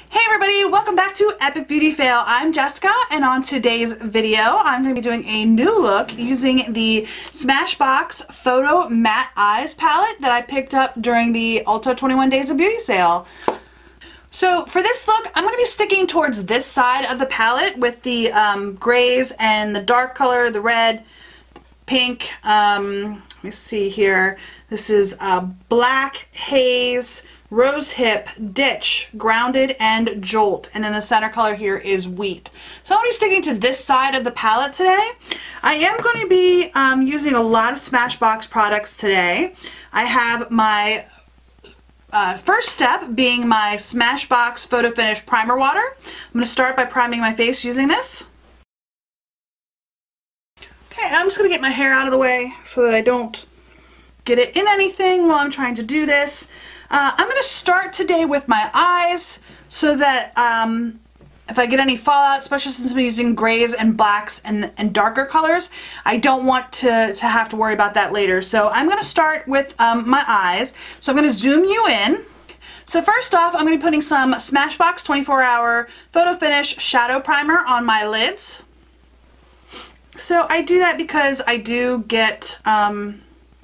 Hey everybody, welcome back to Epic Beauty Fail. I'm Jessica, and on today's video I'm going to be doing a new look using the Smashbox Photo Matte Eyes palette that I picked up during the Ulta 21 Days of Beauty sale. So for this look, I'm going to be sticking towards this side of the palette with the grays and the dark color, the red, pink. Let me see here. This is Black, Haze, Rose Hip, Ditch, Grounded, and Jolt. And then the center color here is Wheat. So I'm going to be sticking to this side of the palette today. I am going to be using a lot of Smashbox products today. I have my first step being my Smashbox Photo Finish Primer Water. I'm going to start by priming my face using this. Okay, I'm just going to get my hair out of the way so that I don't get it in anything while I'm trying to do this. I'm going to start today with my eyes so that if I get any fallout, especially since I'm using grays and blacks and darker colors, I don't want to have to worry about that later. So I'm going to start with my eyes. So I'm going to zoom you in. So first off, I'm going to be putting some Smashbox 24-Hour Photo Finish Shadow Primer on my lids. So I do that because I do get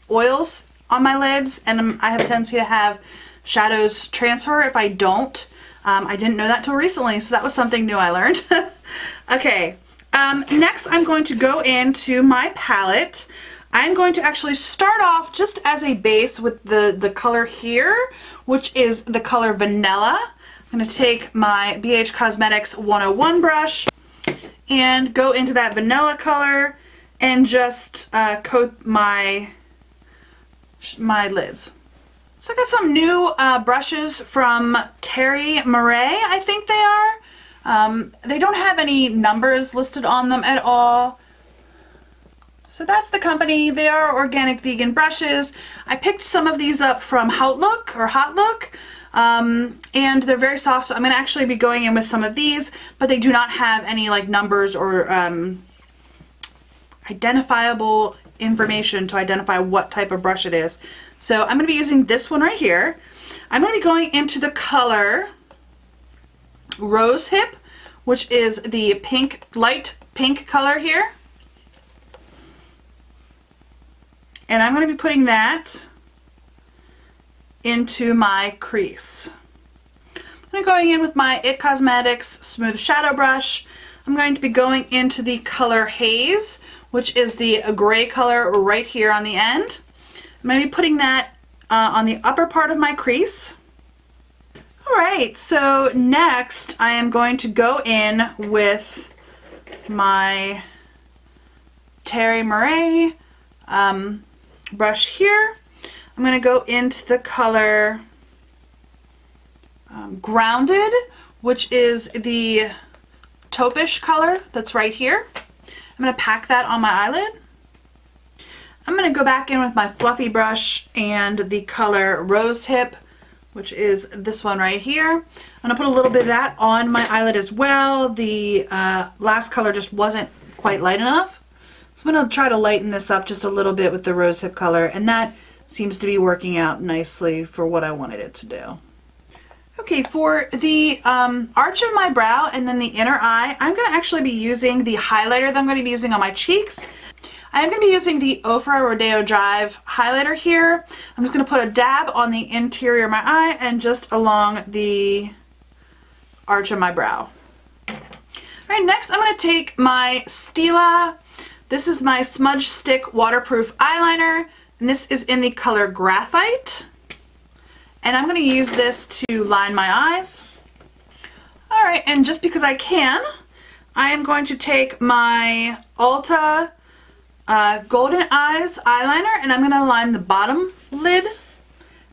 oils on my lids, and I have a tendency to have shadows transfer if I don't. I didn't know that till recently, so that was something new I learned. Okay, next I'm going to go into my palette. I'm going to actually start off just as a base with the color here, which is the color Vanilla. I'm going to take my BH Cosmetics 101 brush and go into that vanilla color and just coat my lids. So I got some new brushes from Terry Murray, I think they are. They don't have any numbers listed on them at all. So that's the company. They are organic vegan brushes. I picked some of these up from Hot Look, and they're very soft, so I'm going to actually be going in with some of these, but they do not have any like numbers or identifiable information to identify what type of brush it is. So I'm going to be using this one right here. I'm going to be going into the color Rose Hip, which is the pink, light pink color here. And I'm going to be putting that into my crease. I'm going in with my IT Cosmetics Smooth Shadow Brush. I'm going to be going into the color Haze, which is the gray color right here on the end. I'm going to be putting that on the upper part of my crease. Alright, so next I am going to go in with my Terry Murray brush here. I'm going to go into the color Grounded, which is the taupish color that's right here. I'm going to pack that on my eyelid. I'm going to go back in with my fluffy brush and the color Rose Hip, which is this one right here. I'm going to put a little bit of that on my eyelid as well. The last color just wasn't quite light enough. So I'm going to try to lighten this up just a little bit with the Rose Hip color, and that seems to be working out nicely for what I wanted it to do. Okay, for the arch of my brow and then the inner eye, I'm going to actually be using the highlighter that I'm going to be using on my cheeks. I am going to be using the Ofra Rodeo Drive highlighter here. I'm just going to put a dab on the interior of my eye and just along the arch of my brow. Alright, next I'm going to take my Stila. This is my Smudge Stick Waterproof Eyeliner, and this is in the color Graphite. And I'm going to use this to line my eyes. Alright, and just because I can, I am going to take my Ulta Golden Eyes eyeliner, and I'm going to line the bottom lid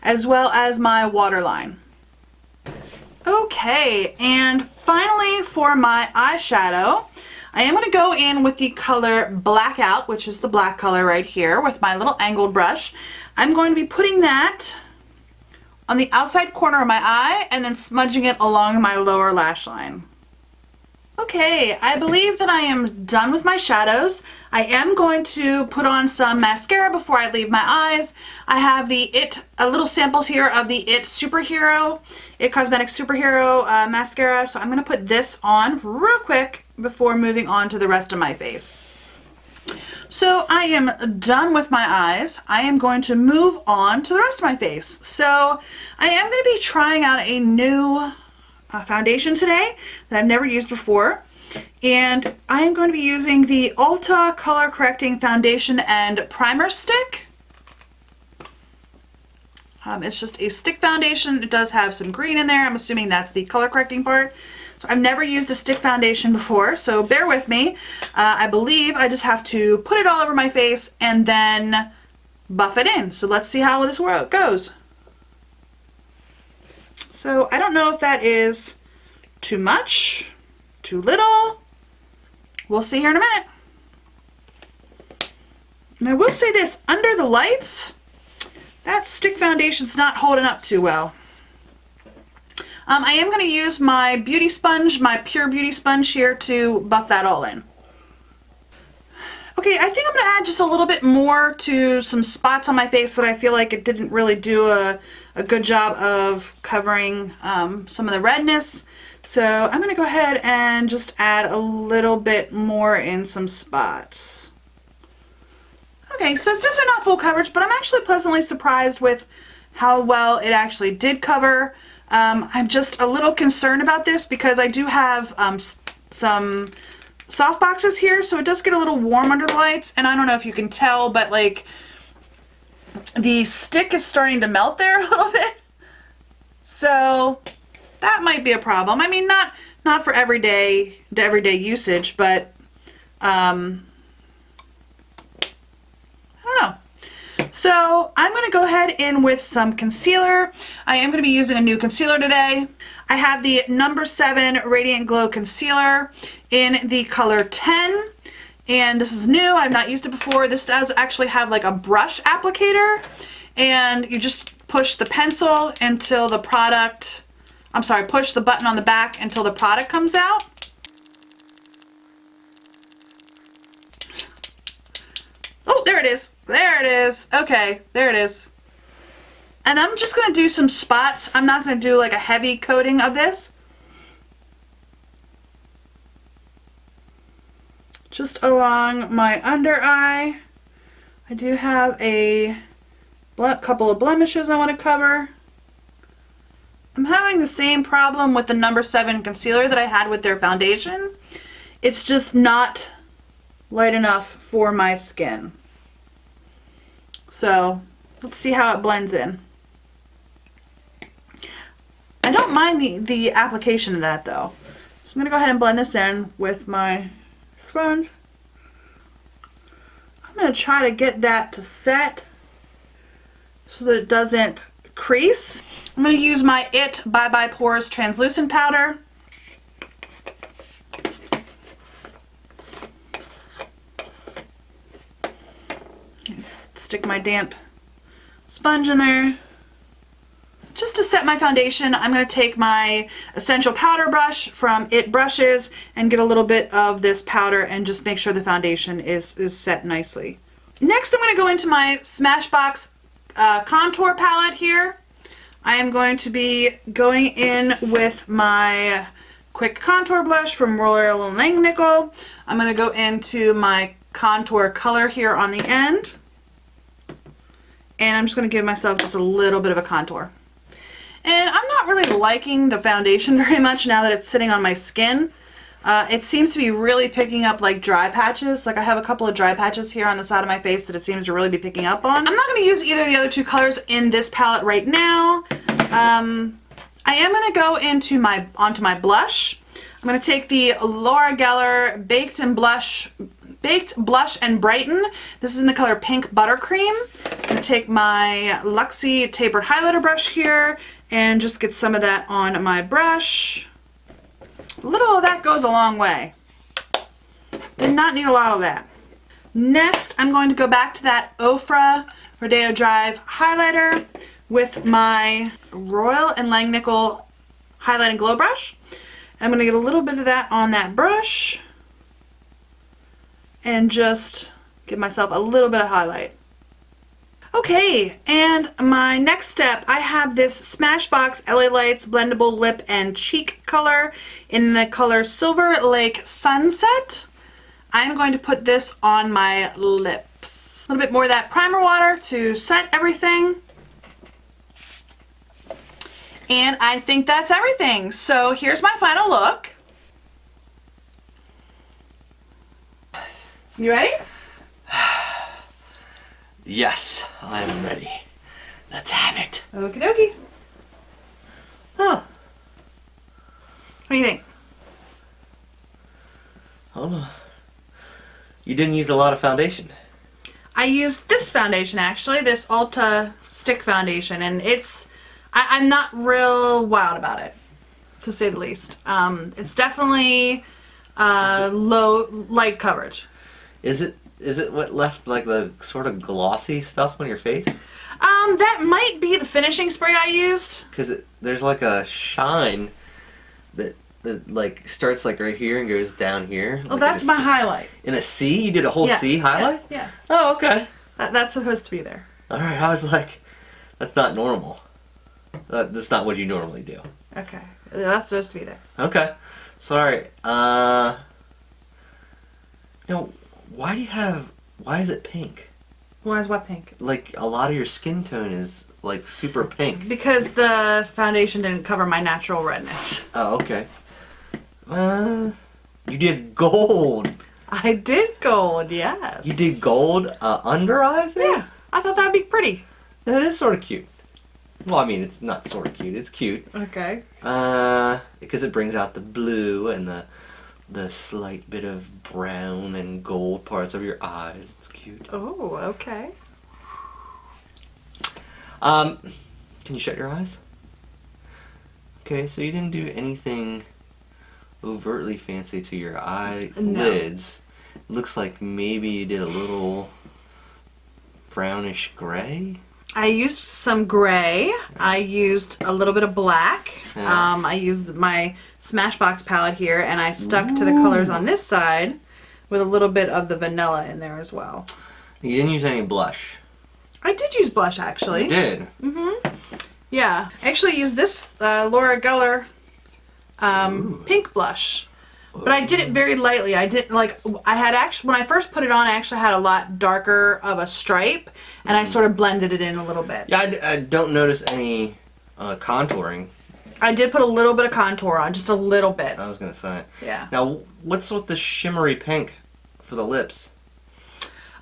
as well as my waterline. Okay, and finally for my eyeshadow, I am going to go in with the color Blackout, which is the black color right here, with my little angled brush. I'm going to be putting that on the outside corner of my eye and then smudging it along my lower lash line. Okay, I believe that I am done with my shadows. I am going to put on some mascara before I leave my eyes. I have the a little samples here of the IT Cosmetics Superhero mascara. So I'm going to put this on real quick before moving on to the rest of my face. So I am done with my eyes. I am going to move on to the rest of my face. So I am going to be trying out a new foundation today that I've never used before, and I am going to be using the Ulta Color Correcting Foundation and Primer Stick. It's just a stick foundation. It does have some green in there. I'm assuming that's the color correcting part. So I've never used a stick foundation before, so bear with me. I believe I just have to put it all over my face and then buff it in. So let's see how this goes. So I don't know if that is too much, too little. We'll see here in a minute. And I will say this, under the lights, that stick foundation's not holding up too well. I am going to use my beauty sponge, my pure beauty sponge here, to buff that all in. Okay, I think I'm going to add just a little bit more to some spots on my face that I feel like it didn't really do a good job of covering some of the redness. So I'm going to go ahead and just add a little bit more in some spots. Okay, so it's definitely not full coverage, but I'm actually pleasantly surprised with how well it actually did cover. I'm just a little concerned about this because I do have some soft boxes here, so it does get a little warm under the lights, and I don't know if you can tell, but like the stick is starting to melt there a little bit, so that might be a problem. I mean, not for everyday usage, but I don't know. So I'm going to go ahead in with some concealer. I am going to be using a new concealer today. I have the No. 7 Radiant Glow Concealer in the color 10. And this is new. I've not used it before. This does actually have like a brush applicator. And you just push the pencil until the product, I'm sorry, push the button on the back until the product comes out. Oh, there it is. There it is. Okay, there it is. And I'm just going to do some spots. I'm not going to do like a heavy coating of this. Just along my under eye. I do have a couple of blemishes I want to cover. I'm having the same problem with the No. 7 concealer that I had with their foundation. It's just not light enough for my skin. So let's see how it blends in. I don't mind the application of that though. So I'm going to go ahead and blend this in with my sponge. I'm going to try to get that to set so that it doesn't crease. I'm going to use my IT Bye Bye Pores translucent powder. Stick my damp sponge in there. Just to set my foundation, I'm going to take my essential powder brush from IT Brushes and get a little bit of this powder and just make sure the foundation is set nicely. Next, I'm going to go into my Smashbox contour palette here. I am going to be going in with my quick contour blush from Royal & Langnickel. I'm going to go into my contour color here on the end. And I'm just going to give myself just a little bit of a contour. And I'm not really liking the foundation very much now that it's sitting on my skin. It seems to be really picking up like dry patches. Like I have a couple of dry patches here on the side of my face that it seems to really be picking up on. I'm not going to use either of the other two colors in this palette right now. I am going to go onto my blush. I'm going to take the Laura Geller Baked Blush and Brighten. This is in the color Pink Buttercream. I'm going to take my Luxie tapered highlighter brush here and just get some of that on my brush. A little of that goes a long way. Did not need a lot of that. Next, I'm going to go back to that Ofra Rodeo Drive highlighter with my Royal & Langnickel highlighting glow brush. I'm going to get a little bit of that on that brush and just give myself a little bit of highlight. Okay, and my next step, I have this Smashbox LA Lights Blendable Lip and Cheek color in the color Silver Lake Sunset. I'm going to put this on my lips. A little bit more of that primer water to set everything. And I think that's everything. So here's my final look. You ready? Yes, I'm ready. Let's have it. Okie dokie. Huh. What do you think? Hold on. You didn't use a lot of foundation. I used this foundation actually, this Ulta Stick Foundation, and I'm not real wild about it, to say the least. It's definitely light coverage. Is it what left like the sort of glossy stuff on your face? That might be the finishing spray I used. Because there's like a shine that like starts like right here and goes down here. Oh, like that's my highlight. In a C? You did a whole C highlight? Yeah. Oh, okay. That's supposed to be there. Alright, I was like, that's not normal. That's not what you normally do. Okay. That's supposed to be there. Okay. Sorry. Why is it pink? Why is what pink? Like, a lot of your skin tone is, like, super pink. Because the foundation didn't cover my natural redness. Oh, okay. You did gold. I did gold, yes. You did gold under eye thing? Yeah. I thought that'd be pretty. That is sort of cute. Well, I mean, it's not sort of cute. It's cute. Okay. Because it brings out the blue and the slight bit of brown and gold parts of your eyes. It's cute. Oh, okay. Can you shut your eyes? Okay, so you didn't do anything overtly fancy to your eyelids. No. Looks like maybe you did a little brownish gray. I used some gray. I used a little bit of black. Yeah. I used my Smashbox palette here, and I stuck to the colors on this side with a little bit of the vanilla in there as well. You didn't use any blush. I did use blush, actually. You did? Mm-hmm. Yeah. I actually used this Laura Geller pink blush. But I did it very lightly. I didn't like, I had actually, when I first put it on, I actually had a lot darker of a stripe, and I sort of blended it in a little bit. Yeah, I don't notice any contouring. I did put a little bit of contour on, just a little bit. I was going to say. Yeah. Now, what's with the shimmery pink for the lips?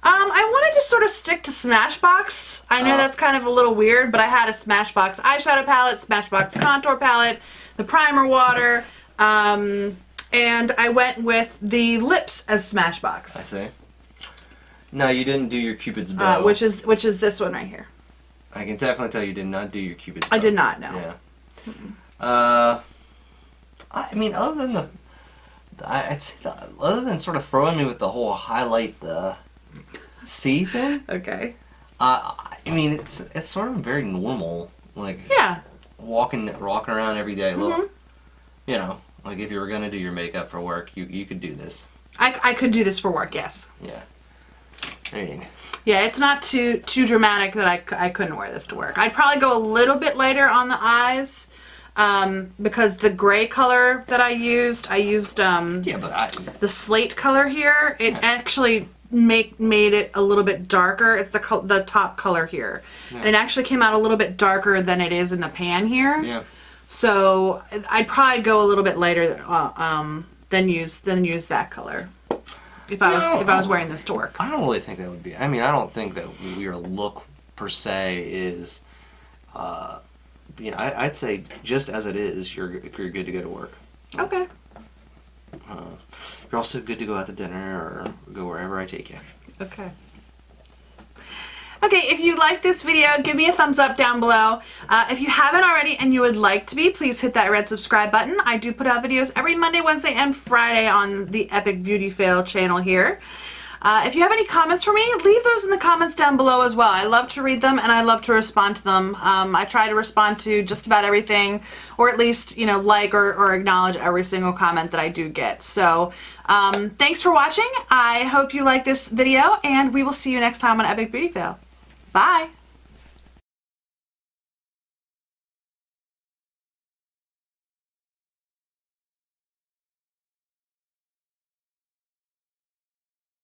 I wanted to sort of stick to Smashbox. I know that's kind of a little weird, but I had a Smashbox eyeshadow palette, Smashbox contour palette, the primer water, and I went with the lips as Smashbox. I see. No, you didn't do your Cupid's bow. Which is this one right here. I can definitely tell you did not do your Cupid's bow. I did not, no. Yeah. I mean, other than I'd say other than sort of throwing me with the whole highlight the C thing. Okay. I mean, it's sort of very normal, like walking around every day. Look, you know, like if you were gonna do your makeup for work, you could do this. I could do this for work, yes. Yeah. I mean. Yeah, it's not too dramatic that I couldn't wear this to work. I'd probably go a little bit lighter on the eyes, because the gray color that I used the slate color here. It actually made it a little bit darker. It's the top color here, and it actually came out a little bit darker than it is in the pan here. Yeah. So I'd probably go a little bit lighter than use that color if I was wearing this to work. I don't really think that would be. I mean, I don't think that your look per se is. You know, I'd say just as it is, you're good to go to work. Okay. You're also good to go out to dinner or go wherever I take you. Okay. Okay, if you like this video, give me a thumbs up down below. If you haven't already and you would like to be, please hit that red subscribe button. I do put out videos every Monday, Wednesday, and Friday on the Epic Beauty Fail channel here. If you have any comments for me, leave those in the comments down below as well. I love to read them and I love to respond to them. I try to respond to just about everything, or at least, you know, like or acknowledge every single comment that I do get. So thanks for watching. I hope you like this video, and we will see you next time on Epic Beauty Fail. Bye!